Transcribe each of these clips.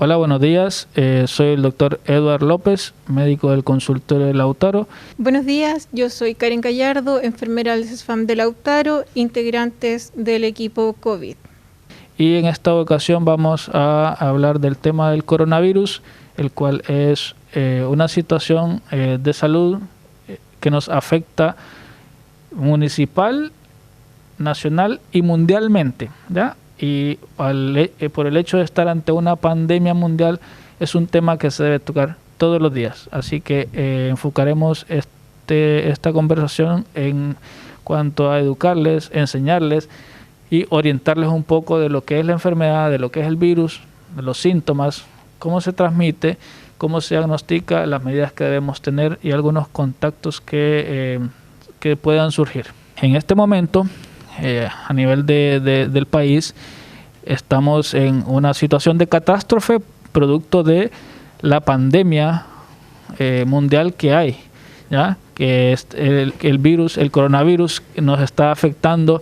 Hola, buenos días. Soy el doctor Eduard López, médico del consultorio de Lautaro. Buenos días, yo soy Karen Gallardo, enfermera del CESFAM de Lautaro, integrantes del equipo COVID. Y en esta ocasión vamos a hablar del tema del coronavirus, el cual es una situación de salud que nos afecta municipal, nacional y mundialmente, ¿ya? Y por el hecho de estar ante una pandemia mundial es un tema que se debe tocar todos los días. Así que enfocaremos esta conversación en cuanto a educarles, enseñarles y orientarles un poco de lo que es la enfermedad, de lo que es el virus, de los síntomas, cómo se transmite, cómo se diagnostica, las medidas que debemos tener y algunos contactos que puedan surgir. En este momento, a nivel del país, estamos en una situación de catástrofe producto de la pandemia mundial que hay, ¿ya? Que es el virus, el coronavirus, nos está afectando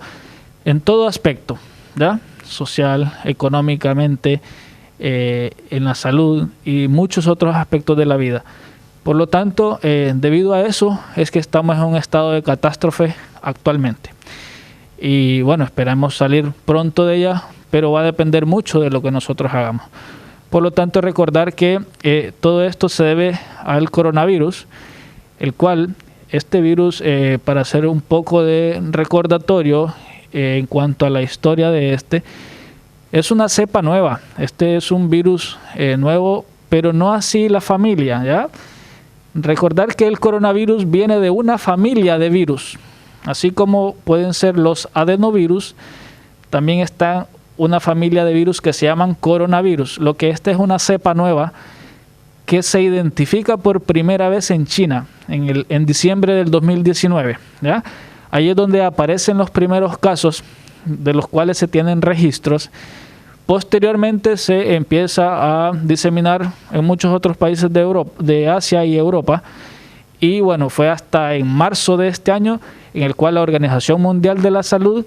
en todo aspecto, ¿ya? Social, económicamente, en la salud y muchos otros aspectos de la vida. Por lo tanto, debido a eso es que estamos en un estado de catástrofe actualmente. Y bueno, esperamos salir pronto de ella, pero va a depender mucho de lo que nosotros hagamos. Por lo tanto, recordar que todo esto se debe al coronavirus, el cual, este virus, para hacer un poco de recordatorio en cuanto a la historia de es una cepa nueva. Este es un virus nuevo, pero no así la familia, ¿ya? Recordar que el coronavirus viene de una familia de virus. Así como pueden ser los adenovirus, también está una familia de virus que se llaman coronavirus. Lo que es una cepa nueva que se identifica por primera vez en China en diciembre del 2019, ¿ya? Ahí es donde aparecen los primeros casos de los cuales se tienen registros. Posteriormente se empieza a diseminar en muchos otros países de Asia y Europa. Y bueno, fue hasta en marzo de este año en el cual la Organización Mundial de la Salud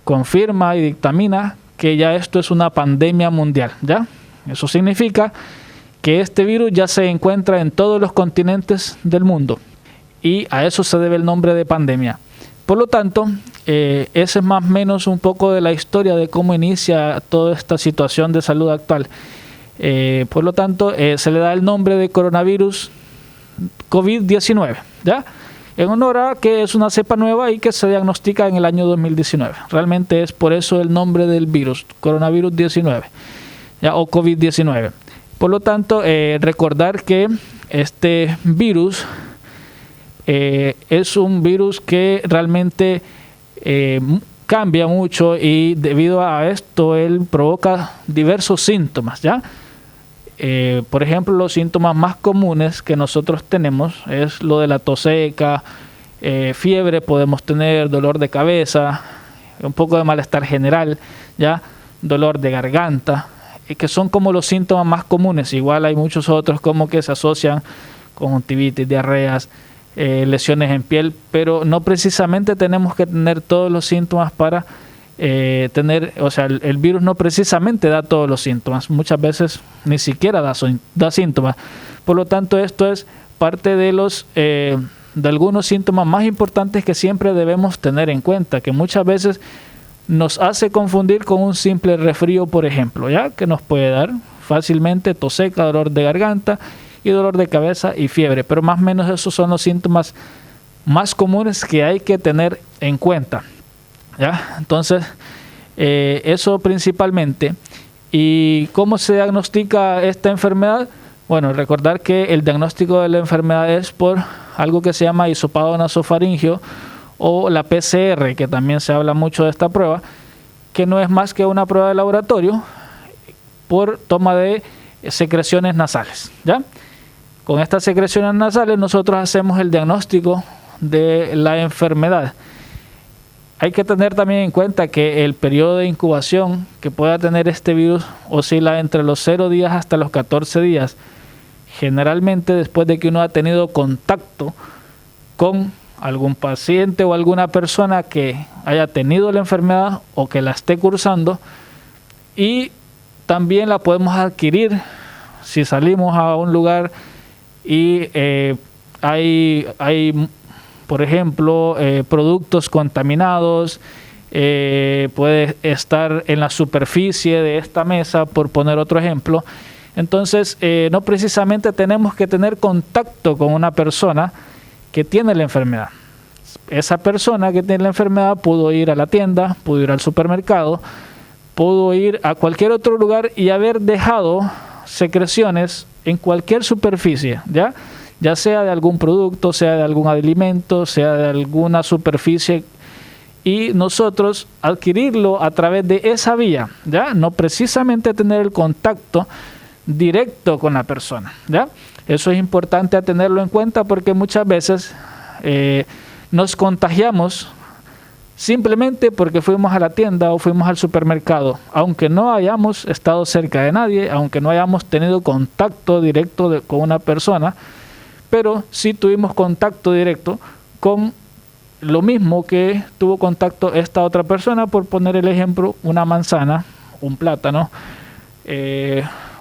confirma y dictamina que ya esto es una pandemia mundial, ¿ya? Eso significa que este virus ya se encuentra en todos los continentes del mundo y a eso se debe el nombre de pandemia. Por lo tanto, ese es más o menos un poco de la historia de cómo inicia toda esta situación de salud actual. Por lo tanto, se le da el nombre de coronavirus COVID-19, ¿ya? En honor a que es una cepa nueva y que se diagnostica en el año 2019. Realmente es por eso el nombre del virus, coronavirus 19, ¿ya? O COVID-19. Por lo tanto, recordar que este virus es un virus que realmente cambia mucho y debido a esto él provoca diversos síntomas, ¿ya? Por ejemplo, los síntomas más comunes que nosotros tenemos es lo de la tos seca, fiebre podemos tener, dolor de cabeza, un poco de malestar general, ¿ya? Dolor de garganta, que son como los síntomas más comunes. Igual hay muchos otros como que se asocian con conjuntivitis, diarreas, lesiones en piel, pero no precisamente tenemos que tener todos los síntomas para el virus no precisamente da todos los síntomas, muchas veces ni siquiera da síntomas. Por lo tanto, esto es parte de algunos síntomas más importantes que siempre debemos tener en cuenta, que muchas veces nos hace confundir con un simple resfrío, por ejemplo, ya que nos puede dar fácilmente tos seca, dolor de garganta y dolor de cabeza y fiebre, pero más o menos esos son los síntomas más comunes que hay que tener en cuenta, ¿ya? Entonces, eso principalmente. ¿Y cómo se diagnostica esta enfermedad? Bueno, recordar que el diagnóstico de la enfermedad es por algo que se llama hisopado nasofaringeo o la PCR, que también se habla mucho de esta prueba, que no es más que una prueba de laboratorio por toma de secreciones nasales, ¿ya? Con estas secreciones nasales nosotros hacemos el diagnóstico de la enfermedad. Hay que tener también en cuenta que el periodo de incubación que pueda tener este virus oscila entre los 0 días hasta los 14 días. Generalmente después de que uno ha tenido contacto con algún paciente o alguna persona que haya tenido la enfermedad o que la esté cursando, y también la podemos adquirir si salimos a un lugar y hay, por ejemplo, productos contaminados, puede estar en la superficie de esta mesa, por poner otro ejemplo. Entonces, no precisamente tenemos que tener contacto con una persona que tiene la enfermedad. Esa persona que tiene la enfermedad pudo ir a la tienda, pudo ir al supermercado, pudo ir a cualquier otro lugar y haber dejado secreciones en cualquier superficie, ya sea de algún producto, sea de algún alimento, sea de alguna superficie, y nosotros adquirirlo a través de esa vía, no precisamente tener el contacto directo con la persona, Eso es importante tenerlo en cuenta, porque muchas veces nos contagiamos simplemente porque fuimos a la tienda o fuimos al supermercado, aunque no hayamos estado cerca de nadie, aunque no hayamos tenido contacto directo con una persona, pero sí tuvimos contacto directo con lo mismo que tuvo contacto esta otra persona. Por poner el ejemplo, una manzana, un plátano,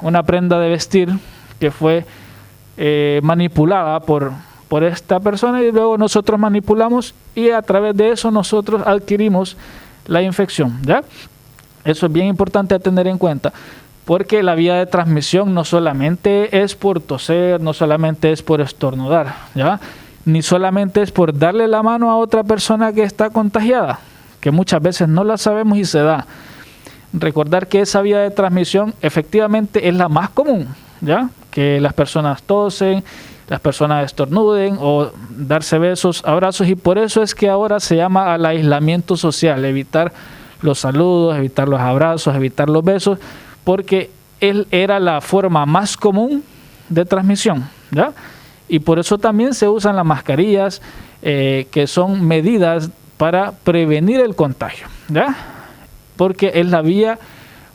una prenda de vestir que fue manipulada por esta persona, y luego nosotros manipulamos y a través de eso nosotros adquirimos la infección, Eso es bien importante a tener en cuenta, porque la vía de transmisión no solamente es por toser, no solamente es por estornudar, ni solamente es por darle la mano a otra persona que está contagiada, que muchas veces no la sabemos y se da. Recordar que esa vía de transmisión efectivamente es la más común, que las personas tosen, las personas estornuden o darse besos, abrazos, y por eso es que ahora se llama al aislamiento social, evitar los saludos, evitar los abrazos, evitar los besos, porque él era la forma más común de transmisión, y por eso también se usan las mascarillas, que son medidas para prevenir el contagio, porque es la vía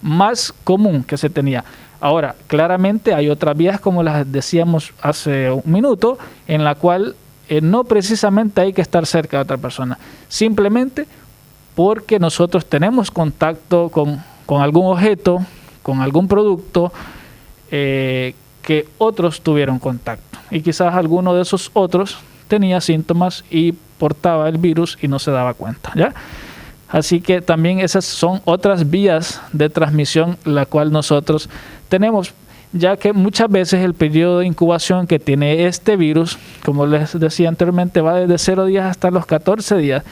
más común que se tenía. Ahora, claramente hay otras vías, como las decíamos hace un minuto, en la cual no precisamente hay que estar cerca de otra persona, simplemente porque nosotros tenemos contacto con algún objeto, con algún producto que otros tuvieron contacto, y quizás alguno de esos otros tenía síntomas y portaba el virus y no se daba cuenta, Así que también esas son otras vías de transmisión la cual nosotros tenemos, ya que muchas veces el periodo de incubación que tiene este virus, como les decía anteriormente, va desde 0 días hasta los 14 días,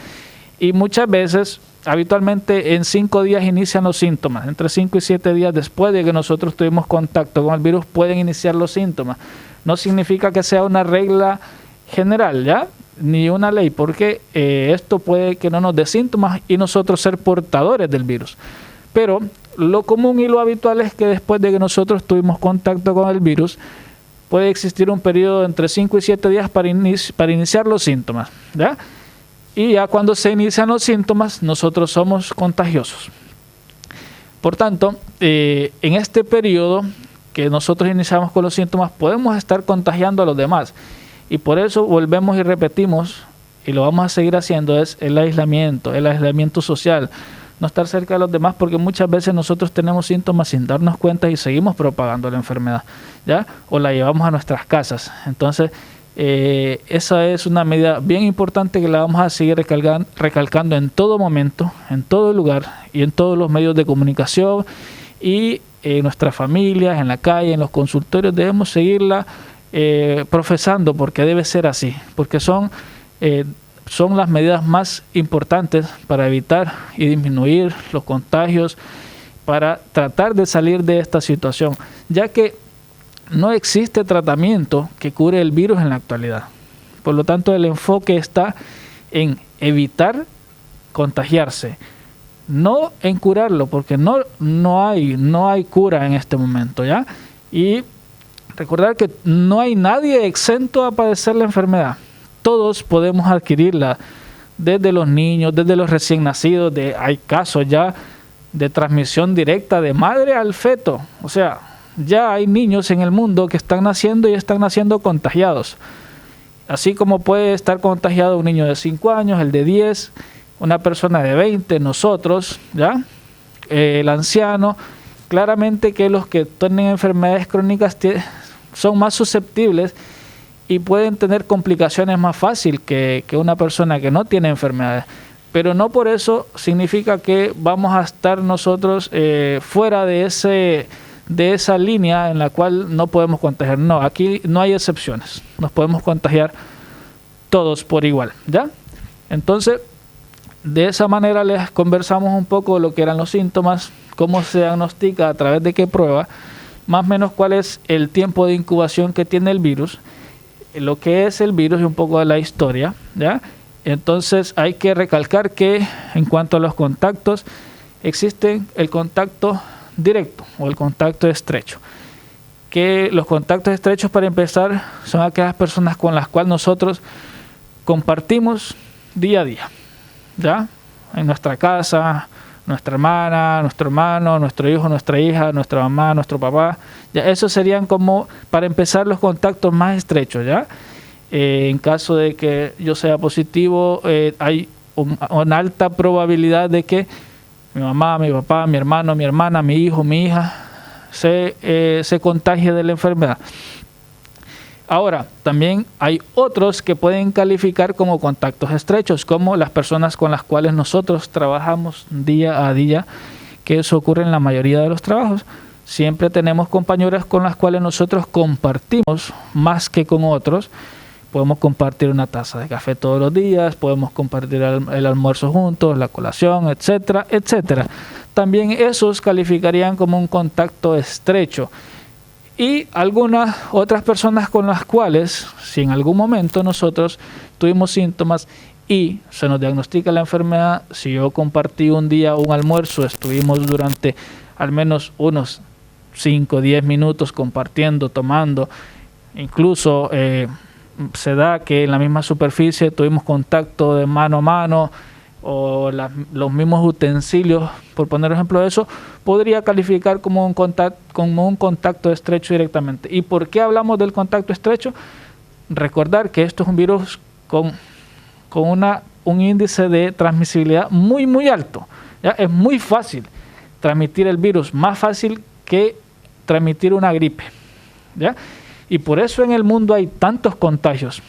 y muchas veces, habitualmente en 5 días inician los síntomas, entre 5 y 7 días después de que nosotros tuvimos contacto con el virus pueden iniciar los síntomas. No significa que sea una regla general, ni una ley, porque esto puede que no nos dé síntomas y nosotros ser portadores del virus. Pero lo común y lo habitual es que después de que nosotros tuvimos contacto con el virus, puede existir un periodo entre 5 y 7 días para iniciar los síntomas, Y ya cuando se inician los síntomas, nosotros somos contagiosos. Por tanto, en este periodo que nosotros iniciamos con los síntomas, podemos estar contagiando a los demás. Y por eso volvemos y repetimos, y lo vamos a seguir haciendo, es el aislamiento social, no estar cerca de los demás, porque muchas veces nosotros tenemos síntomas sin darnos cuenta y seguimos propagando la enfermedad, o la llevamos a nuestras casas. Entonces, esa es una medida bien importante que la vamos a seguir recalcando en todo momento, en todo lugar y en todos los medios de comunicación, y en nuestras familias, en la calle, en los consultorios, debemos seguirla profesando, porque debe ser así, porque son las medidas más importantes para evitar y disminuir los contagios, para tratar de salir de esta situación, ya que no existe tratamiento que cure el virus en la actualidad. Por lo tanto, el enfoque está en evitar contagiarse, no en curarlo, porque no hay cura en este momento, y recordar que no hay nadie exento a padecer la enfermedad. Todos podemos adquirirla, desde los niños, desde los recién nacidos. Hay casos ya de transmisión directa de madre al feto. O sea, ya hay niños en el mundo que están naciendo y están naciendo contagiados. Así como puede estar contagiado un niño de 5 años, el de 10, una persona de 20, nosotros, el anciano, claramente que los que tienen enfermedades crónicas son más susceptibles y pueden tener complicaciones más fácil que una persona que no tiene enfermedades. Pero no por eso significa que vamos a estar nosotros fuera de esa línea en la cual no podemos contagiar. No, aquí no hay excepciones. Nos podemos contagiar todos por igual, ¿ya? Entonces, de esa manera les conversamos un poco lo que eran los síntomas, cómo se diagnostica, a través de qué prueba, más o menos cuál es el tiempo de incubación que tiene el virus, lo que es el virus y un poco de la historia, ¿ya? Entonces hay que recalcar que en cuanto a los contactos, existe el contacto directo o el contacto estrecho. Que los contactos estrechos, para empezar, son aquellas personas con las cuales nosotros compartimos día a día, ¿ya? En nuestra casa, nuestra hermana, nuestro hermano, nuestro hijo, nuestra hija, nuestra mamá, nuestro papá. Ya, esos serían como, para empezar, los contactos más estrechos, ¿ya? En caso de que yo sea positivo, hay una alta probabilidad de que mi mamá, mi papá, mi hermano, mi hermana, mi hijo, mi hija se contagie de la enfermedad. Ahora, también hay otros que pueden calificar como contactos estrechos, como las personas con las cuales nosotros trabajamos día a día, que eso ocurre en la mayoría de los trabajos. Siempre tenemos compañeras con las cuales nosotros compartimos más que con otros. Podemos compartir una taza de café todos los días, podemos compartir el almuerzo juntos, la colación, etcétera, etcétera. También esos calificarían como un contacto estrecho. Y algunas otras personas con las cuales, si en algún momento nosotros tuvimos síntomas y se nos diagnostica la enfermedad, si yo compartí un día un almuerzo, estuvimos durante al menos unos 5 o 10 minutos compartiendo, tomando, incluso se da que en la misma superficie tuvimos contacto de mano a mano, o los mismos utensilios, por poner ejemplo de eso, podría calificar como un contacto estrecho directamente. ¿Y por qué hablamos del contacto estrecho? Recordar que esto es un virus con un índice de transmisibilidad muy, muy alto, ¿ya? Es muy fácil transmitir el virus, más fácil que transmitir una gripe, ¿ya? Y por eso en el mundo hay tantos contagios.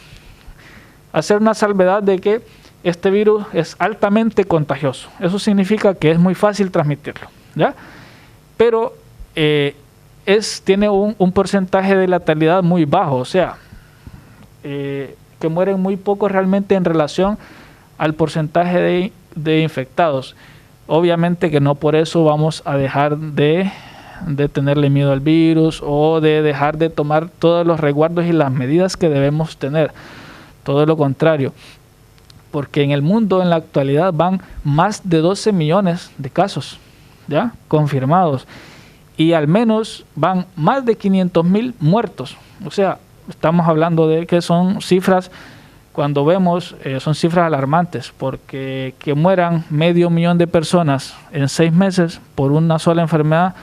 Hacer una salvedad de que este virus es altamente contagioso. Eso significa que es muy fácil transmitirlo, ¿ya? Pero tiene un porcentaje de letalidad muy bajo, o sea, que mueren muy pocos realmente en relación al porcentaje de infectados. Obviamente que no por eso vamos a dejar de tenerle miedo al virus o de dejar de tomar todos los resguardos y las medidas que debemos tener. Todo lo contrario. Porque en el mundo en la actualidad van más de 12 millones de casos, ¿ya? Confirmados, y al menos van más de 500,000 muertos. O sea, estamos hablando de que son cifras, cuando vemos, son cifras alarmantes, porque que mueran 500,000 de personas en 6 meses por una sola enfermedad,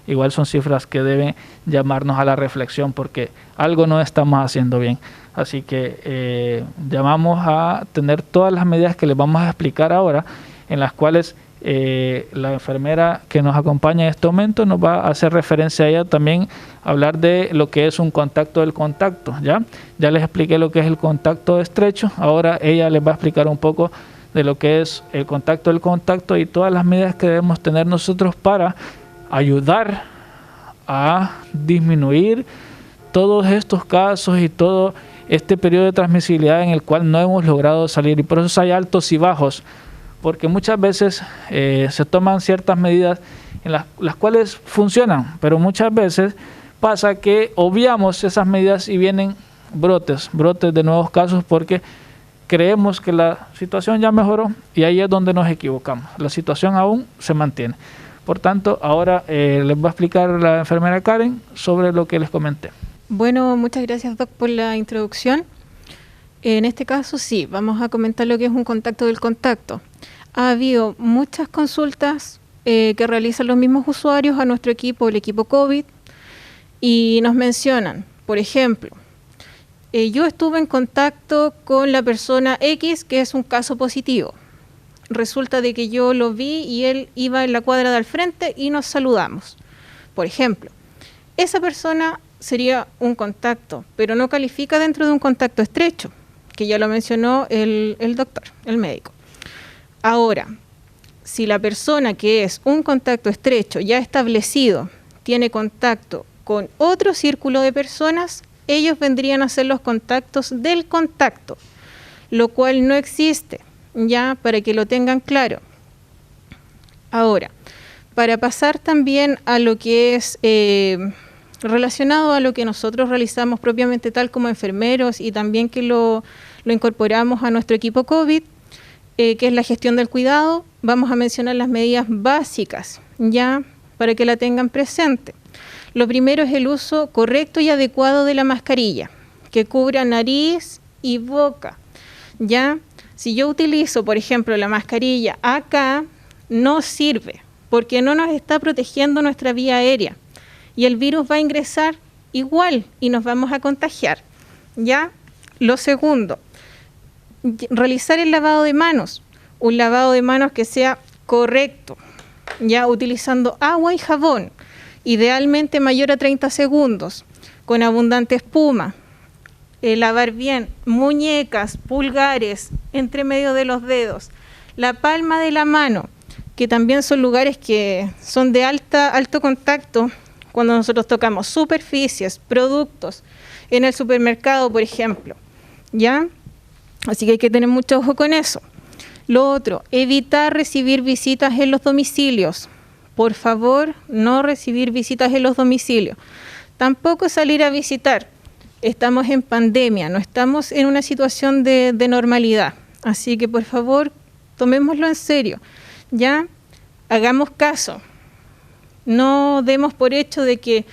igual son cifras que deben llamarnos a la reflexión, porque algo no estamos haciendo bien. Así que llamamos a tener todas las medidas que les vamos a explicar ahora, en las cuales la enfermera que nos acompaña en este momento nos va a hacer referencia a ella también, hablar de lo que es un contacto del contacto. Ya les expliqué lo que es el contacto estrecho, ahora ella les va a explicar un poco de lo que es el contacto del contacto y todas las medidas que debemos tener nosotros para ayudar a disminuir todos estos casos y todo este periodo de transmisibilidad en el cual no hemos logrado salir. Y por eso hay altos y bajos, porque muchas veces se toman ciertas medidas en las cuales funcionan, pero muchas veces pasa que obviamos esas medidas y vienen brotes de nuevos casos, porque creemos que la situación ya mejoró y ahí es donde nos equivocamos. La situación aún se mantiene. Por tanto, ahora les va a explicar la enfermera Karen sobre lo que les comenté. Bueno, muchas gracias, Doc, por la introducción. En este caso, sí, vamos a comentar lo que es un contacto del contacto. Ha habido muchas consultas que realizan los mismos usuarios a nuestro equipo, el equipo COVID, y nos mencionan, por ejemplo, yo estuve en contacto con la persona X, que es un caso positivo. Resulta de que yo lo vi y él iba en la cuadra de al frente y nos saludamos. por ejemplo, esa persona sería un contacto, pero no califica dentro de un contacto estrecho, que ya lo mencionó el doctor, el médico. Ahora, si la persona que es un contacto estrecho ya establecido tiene contacto con otro círculo de personas, ellos vendrían a ser los contactos del contacto, lo cual no existe, ya para que lo tengan claro. Ahora, para pasar también a lo que es relacionado a lo que nosotros realizamos propiamente tal como enfermeros y también que lo incorporamos a nuestro equipo COVID, que es la gestión del cuidado, vamos a mencionar las medidas básicas, ya para que la tengan presente. Lo primero es el uso correcto y adecuado de la mascarilla, que cubra nariz y boca, ya. Si yo utilizo, por ejemplo, la mascarilla acá, no sirve, porque no nos está protegiendo nuestra vía aérea y el virus va a ingresar igual y nos vamos a contagiar, ¿ya? Lo segundo, realizar el lavado de manos, un lavado de manos que sea correcto, ya utilizando agua y jabón, idealmente mayor a 30 segundos, con abundante espuma. Lavar bien muñecas, pulgares, entre medio de los dedos, la palma de la mano, que también son lugares que son de alto contacto cuando nosotros tocamos superficies, productos, en el supermercado, por ejemplo, ¿ya? Así que hay que tener mucho ojo con eso. Lo otro, evitar recibir visitas en los domicilios. Por favor, no recibir visitas en los domicilios. Tampoco salir a visitar. Estamos en pandemia, no estamos en una situación de normalidad. Así que, por favor, tomémoslo en serio. Ya, hagamos caso. No demos por hecho de que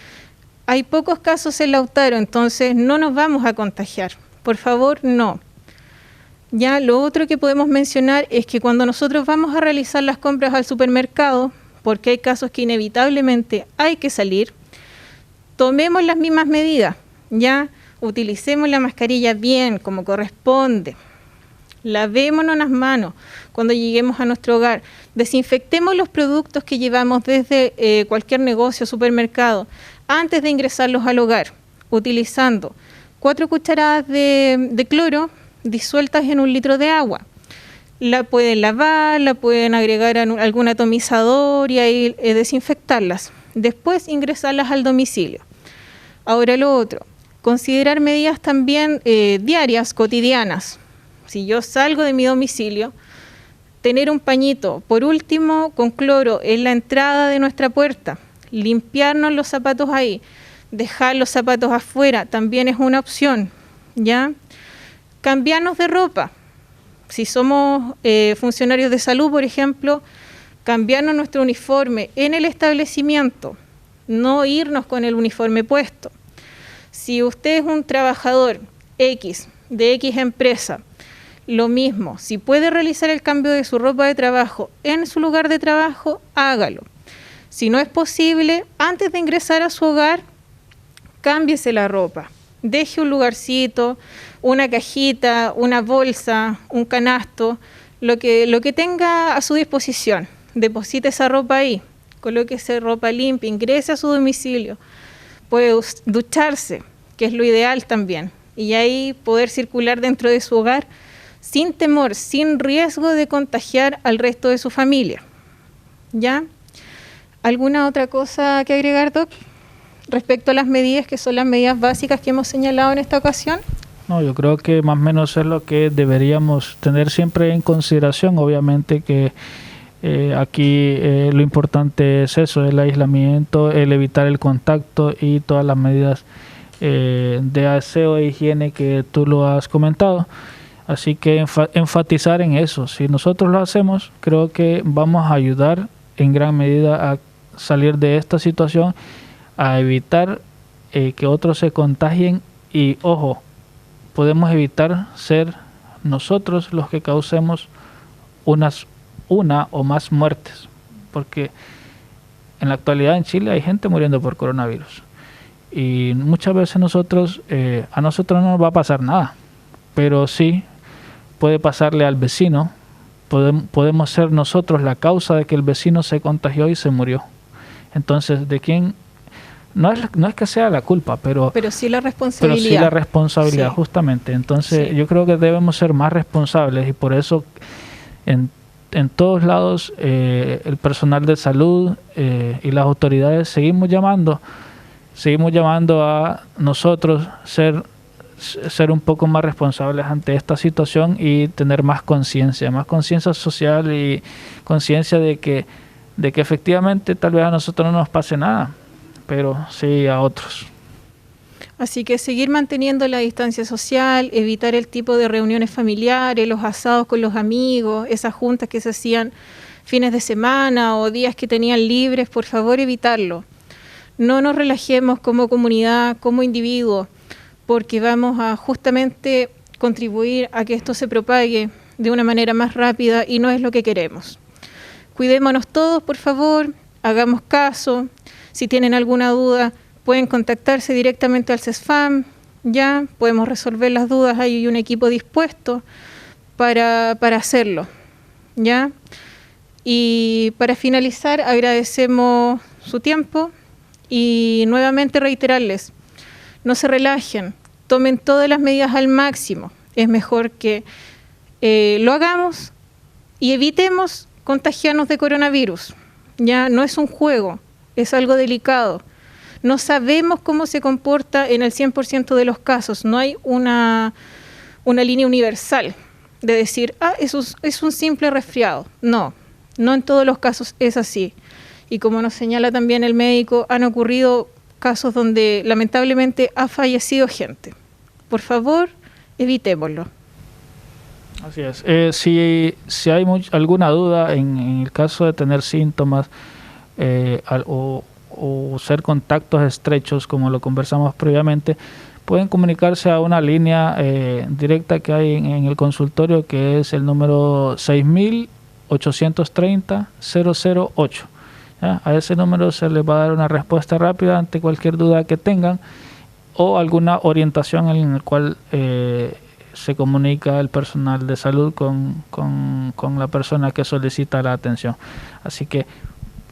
hay pocos casos en Lautaro, entonces no nos vamos a contagiar. Por favor, no. Ya, lo otro que podemos mencionar es que cuando nosotros vamos a realizar las compras al supermercado, porque hay casos que inevitablemente hay que salir, tomemos las mismas medidas, ya, utilicemos la mascarilla bien, como corresponde, lavémonos las manos cuando lleguemos a nuestro hogar, desinfectemos los productos que llevamos desde cualquier negocio, supermercado, antes de ingresarlos al hogar, utilizando 4 cucharadas de cloro disueltas en 1 litro de agua. La pueden lavar, la pueden agregar a algún atomizador y ahí desinfectarlas. Después ingresarlas al domicilio. Ahora lo otro, considerar medidas también diarias, cotidianas. Si yo salgo de mi domicilio, tener un pañito, por último, con cloro en la entrada de nuestra puerta, limpiarnos los zapatos ahí, dejar los zapatos afuera, también es una opción, ¿ya? Cambiarnos de ropa. Si somos funcionarios de salud, por ejemplo, cambiarnos nuestro uniforme en el establecimiento, no irnos con el uniforme puesto. Si usted es un trabajador X, de X empresa, lo mismo, si puede realizar el cambio de su ropa de trabajo en su lugar de trabajo, hágalo. Si no es posible, antes de ingresar a su hogar, cámbiese la ropa. Deje un lugarcito, una cajita, una bolsa, un canasto, lo que tenga a su disposición. Deposite esa ropa ahí, colóquese ropa limpia, ingrese a su domicilio. Puede ducharse, que es lo ideal también, y ahí poder circular dentro de su hogar sin temor, sin riesgo de contagiar al resto de su familia. ¿Ya? ¿Alguna otra cosa que agregar, Doc, respecto a las medidas que son las medidas básicas que hemos señalado en esta ocasión? No, yo creo que más o menos es lo que deberíamos tener siempre en consideración. Obviamente que aquí lo importante es eso, el aislamiento, el evitar el contacto y todas las medidas de aseo e higiene que tú lo has comentado. Así que enfatizar en eso. Si nosotros lo hacemos, creo que vamos a ayudar en gran medida a salir de esta situación, a evitar que otros se contagien y, ojo, podemos evitar ser nosotros los que causemos una o más muertes, porque en la actualidad en Chile hay gente muriendo por coronavirus y muchas veces a nosotros no nos va a pasar nada, pero sí puede pasarle al vecino. Podemos ser nosotros la causa de que el vecino se contagió y se murió. Entonces, ¿de quién no es que sea la culpa, pero sí la responsabilidad. Pero sí la responsabilidad, sí. Justamente. Entonces, sí. Yo creo que debemos ser más responsables y por eso en todos lados el personal de salud y las autoridades seguimos llamando a nosotros ser un poco más responsables ante esta situación y tener más conciencia social y conciencia de que efectivamente tal vez a nosotros no nos pase nada, pero sí a otros. Así que seguir manteniendo la distancia social, evitar el tipo de reuniones familiares, los asados con los amigos, esas juntas que se hacían fines de semana o días que tenían libres, por favor evitarlo. No nos relajemos como comunidad, como individuos, porque vamos a justamente contribuir a que esto se propague de una manera más rápida y no es lo que queremos. Cuidémonos todos, por favor, hagamos caso. Si tienen alguna duda, pueden contactarse directamente al CESFAM, ya podemos resolver las dudas, hay un equipo dispuesto para hacerlo, ¿ya? Y para finalizar, agradecemos su tiempo y nuevamente reiterarles, no se relajen, tomen todas las medidas al máximo, es mejor que lo hagamos y evitemos contagiarnos de coronavirus, ya no es un juego, es algo delicado. No sabemos cómo se comporta en el 100% de los casos. No hay una línea universal de decir, eso es un simple resfriado. No en todos los casos es así. Y como nos señala también el médico, han ocurrido casos donde lamentablemente ha fallecido gente. Por favor, evitémoslo. Así es. Si hay alguna duda en el caso de tener síntomas o ser contactos estrechos, como lo conversamos previamente, pueden comunicarse a una línea directa que hay en el consultorio, que es el número 6830-008. ¿Ya? A ese número se les va a dar una respuesta rápida ante cualquier duda que tengan o alguna orientación en la cual se comunica el personal de salud con la persona que solicita la atención. Así que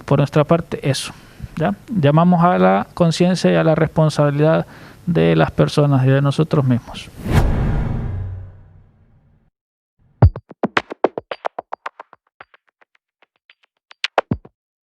por nuestra parte eso. ¿Ya? Llamamos a la conciencia y a la responsabilidad de las personas y de nosotros mismos.